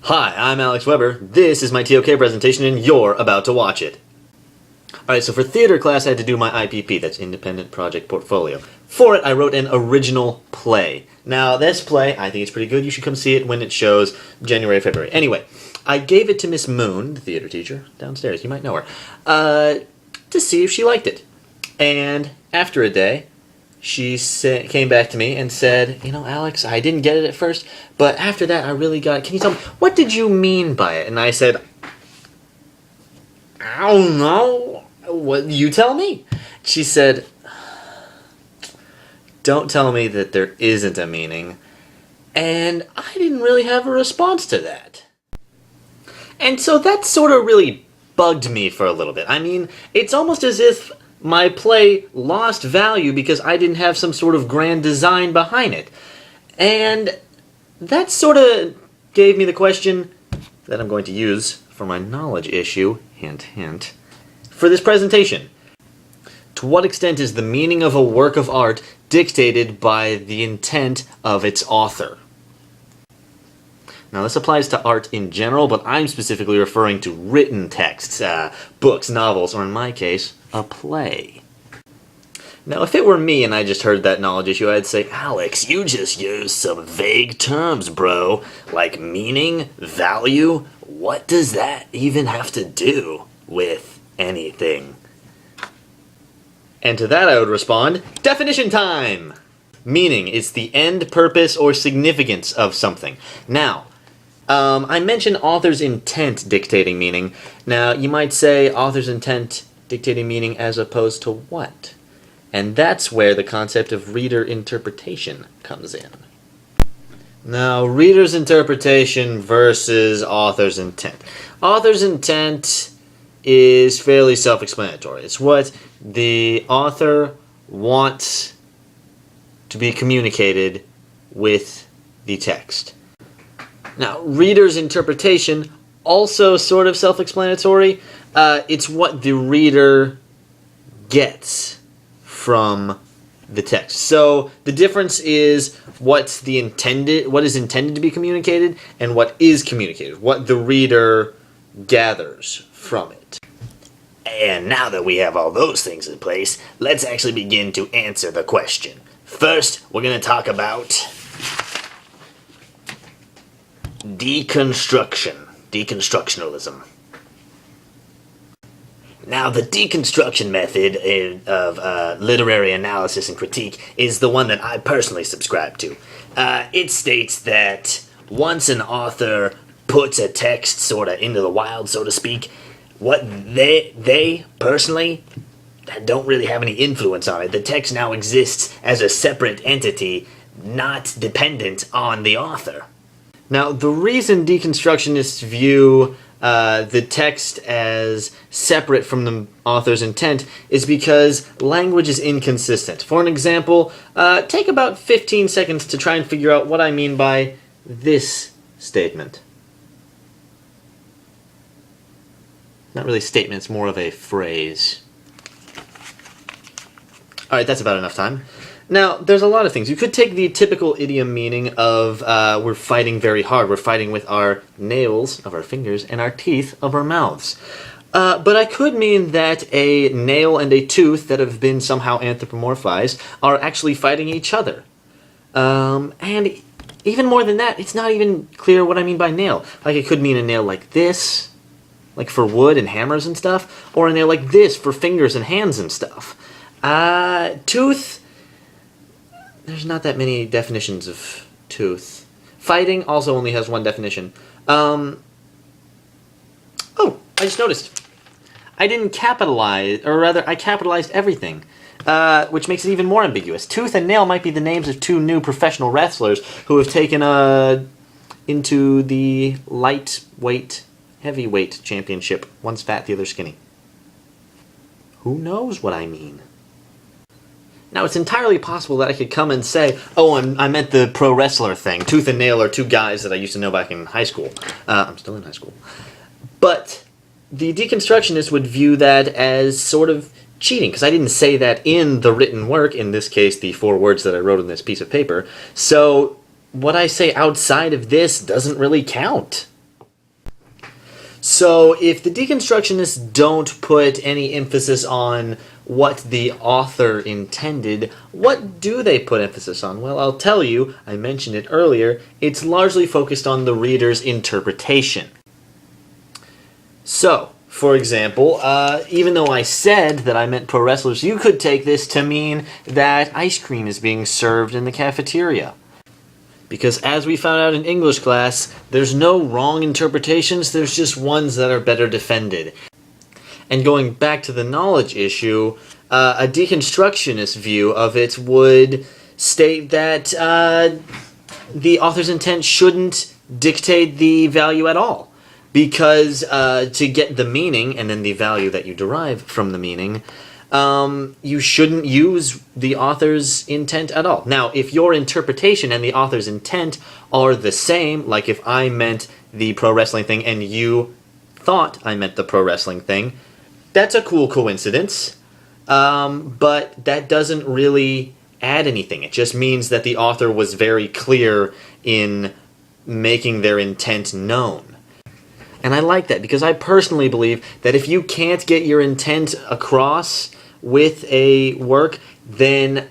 Hi, I'm Alex Weber. This is my ToK presentation and you're about to watch it. Alright, so for theater class I had to do my IPP, that's Independent Project Portfolio. For it I wrote an original play. Now this play, I think it's pretty good. You should come see it when it shows January, February. Anyway, I gave it to Miss Moon, the theater teacher, downstairs, you might know her, to see if she liked it. And after a day, she came back to me and said, you know, Alex, I didn't get it at first, but after that I really got it. Can you tell me, what did you mean by it? And I said, I don't know. What, you tell me. She said, don't tell me that there isn't a meaning. And I didn't really have a response to that. And so that sort of really bugged me for a little bit. I mean, it's almost as if my play lost value because I didn't have some sort of grand design behind it. And that sort of gave me the question that I'm going to use for my knowledge issue, hint, hint, for this presentation. To what extent is the meaning of a work of art dictated by the intent of its author? Now this applies to art in general, but I'm specifically referring to written texts, books, novels, or in my case, a play. Now if it were me and I just heard that knowledge issue, I'd say, Alex, you just used some vague terms, bro. Like meaning, value, what does that even have to do with anything? And to that I would respond, definition time! Meaning, it's the end, purpose, or significance of something. Now, I mentioned author's intent dictating meaning. Now, you might say author's intent dictating meaning as opposed to what? And that's where the concept of reader interpretation comes in. Now, reader's interpretation versus author's intent. Author's intent is fairly self-explanatory. It's what the author wants to be communicated with the text. Now, reader's interpretation, also sort of self-explanatory. It's what the reader gets from the text. So the difference is what is intended to be communicated and what is communicated, what the reader gathers from it. And now that we have all those things in place, let's actually begin to answer the question. First, we're going to talk about deconstructionalism. Now, the deconstruction method of literary analysis and critique is the one that I personally subscribe to. It states that once an author puts a text sort of into the wild, so to speak, what they personally don't really have any influence on it. The text now exists as a separate entity, not dependent on the author. Now, the reason deconstructionists view the text as separate from the author's intent is because language is inconsistent. For an example, take about 15 seconds to try and figure out what I mean by this statement. Not really a statement, it's more of a phrase. Alright, that's about enough time. Now, there's a lot of things. You could take the typical idiom meaning of we're fighting very hard. We're fighting with our nails of our fingers and our teeth of our mouths. But I could mean that a nail and a tooth that have been somehow anthropomorphized are actually fighting each other. And even more than that, it's not even clear what I mean by nail. Like, it could mean a nail like this, like for wood and hammers and stuff, or a nail like this for fingers and hands and stuff. Tooth, there's not that many definitions of tooth. Fighting also only has one definition. Oh, I just noticed. I didn't capitalize, or rather, I capitalized everything, which makes it even more ambiguous. Tooth and nail might be the names of two new professional wrestlers who have taken into the lightweight, heavyweight championship. One's fat, the other skinny. Who knows what I mean? Now, it's entirely possible that I could come and say, oh, I meant the pro wrestler thing. Tooth and nail are two guys that I used to know back in high school. I'm still in high school. But the deconstructionists would view that as sort of cheating, because I didn't say that in the written work, in this case, the 4 words that I wrote on this piece of paper. So what I say outside of this doesn't really count. So if the deconstructionists don't put any emphasis on what the author intended, what do they put emphasis on? Well, I'll tell you, I mentioned it earlier, it's largely focused on the reader's interpretation. So, for example, even though I said that I meant pro wrestlers, you could take this to mean that ice cream is being served in the cafeteria. Because as we found out in English class, there's no wrong interpretations, there's just ones that are better defended. And going back to the knowledge issue, a deconstructionist view of it would state that the author's intent shouldn't dictate the value at all. Because to get the meaning, and then the value that you derive from the meaning, you shouldn't use the author's intent at all. Now, if your interpretation and the author's intent are the same, like if I meant the pro wrestling thing and you thought I meant the pro wrestling thing, that's a cool coincidence, but that doesn't really add anything. It just means that the author was very clear in making their intent known. And I like that because I personally believe that if you can't get your intent across with a work, then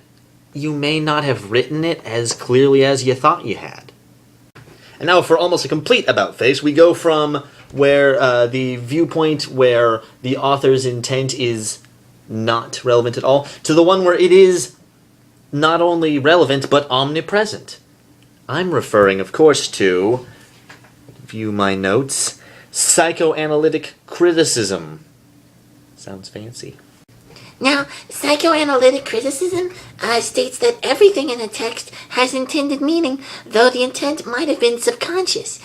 you may not have written it as clearly as you thought you had. And now for almost a complete about-face, we go from where the viewpoint where the author's intent is not relevant at all to the one where it is not only relevant but omnipresent. I'm referring, of course, to, view my notes, psychoanalytic criticism. Sounds fancy. Now, psychoanalytic criticism states that everything in a text has intended meaning, though the intent might have been subconscious.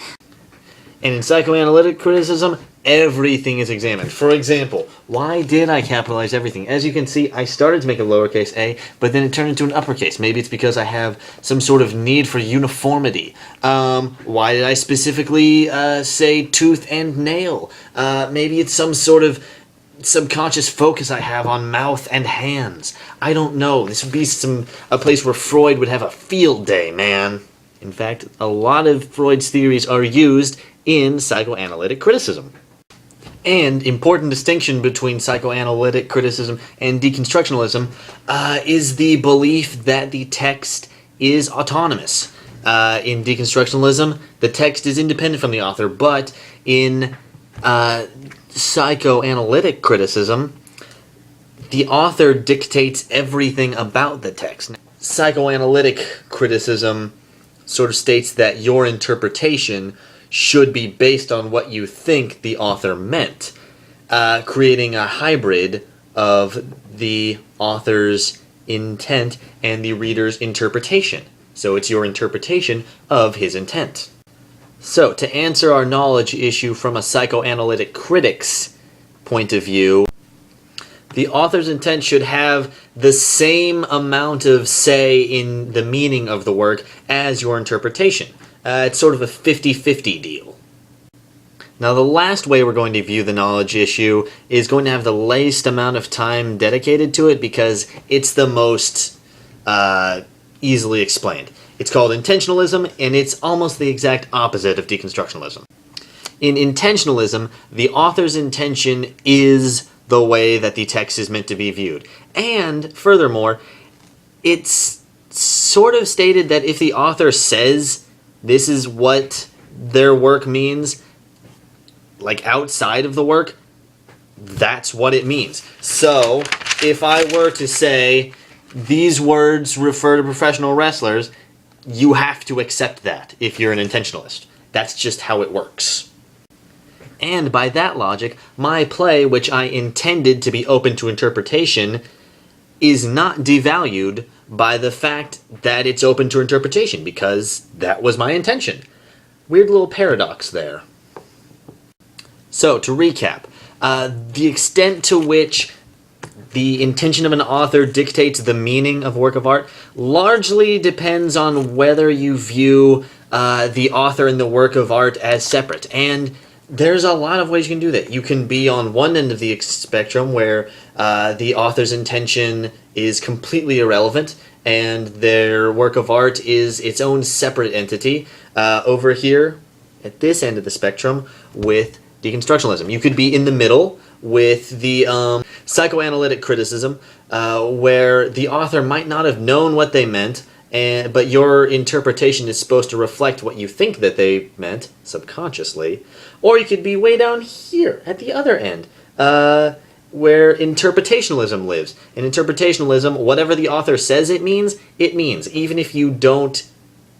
And in psychoanalytic criticism, everything is examined. For example, why did I capitalize everything? As you can see, I started to make a lowercase a, but then it turned into an uppercase. Maybe it's because I have some sort of need for uniformity. Why did I specifically say tooth and nail? Maybe it's some sort of subconscious focus I have on mouth and hands. I don't know. This would be a place where Freud would have a field day, man. In fact, a lot of Freud's theories are used in psychoanalytic criticism. And important distinction between psychoanalytic criticism and deconstructionalism is the belief that the text is autonomous. In deconstructionalism, the text is independent from the author, but in psychoanalytic criticism, the author dictates everything about the text. Psychoanalytic criticism sort of states that your interpretation should be based on what you think the author meant, creating a hybrid of the author's intent and the reader's interpretation. So it's your interpretation of his intent. So, to answer our knowledge issue from a psychoanalytic critic's point of view, the author's intent should have the same amount of say in the meaning of the work as your interpretation. It's sort of a 50-50 deal. Now, the last way we're going to view the knowledge issue is going to have the least amount of time dedicated to it because it's the most easily explained. It's called intentionalism, and it's almost the exact opposite of deconstructionalism. In intentionalism, the author's intention is the way that the text is meant to be viewed. And, furthermore, it's sort of stated that if the author says this is what their work means, like outside of the work, that's what it means. So, if I were to say, these words refer to professional wrestlers, you have to accept that if you're an intentionalist. That's just how it works. And by that logic, my play, which I intended to be open to interpretation, is not devalued by the fact that it's open to interpretation, because that was my intention. Weird little paradox there. So, to recap, the extent to which the intention of an author dictates the meaning of a work of art largely depends on whether you view the author and the work of art as separate. And there's a lot of ways you can do that. You can be on one end of the spectrum where the author's intention is completely irrelevant and their work of art is its own separate entity. Over here, at this end of the spectrum, with deconstructionalism. You could be in the middle with the psychoanalytic criticism, where the author might not have known what they meant, but your interpretation is supposed to reflect what you think that they meant subconsciously. Or you could be way down here at the other end, where interpretationalism lives. In interpretationalism, whatever the author says it means, even if you don't,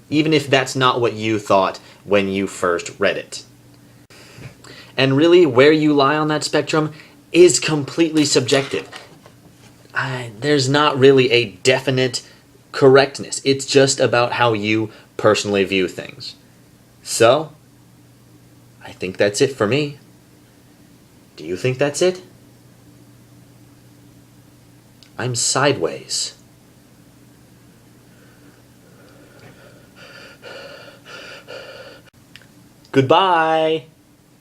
even if that's not what you thought when you first read it. And really, where you lie on that spectrum is completely subjective. There's not really a definite correctness. It's just about how you personally view things. So, I think that's it for me. Do you think that's it? I'm sideways. Goodbye!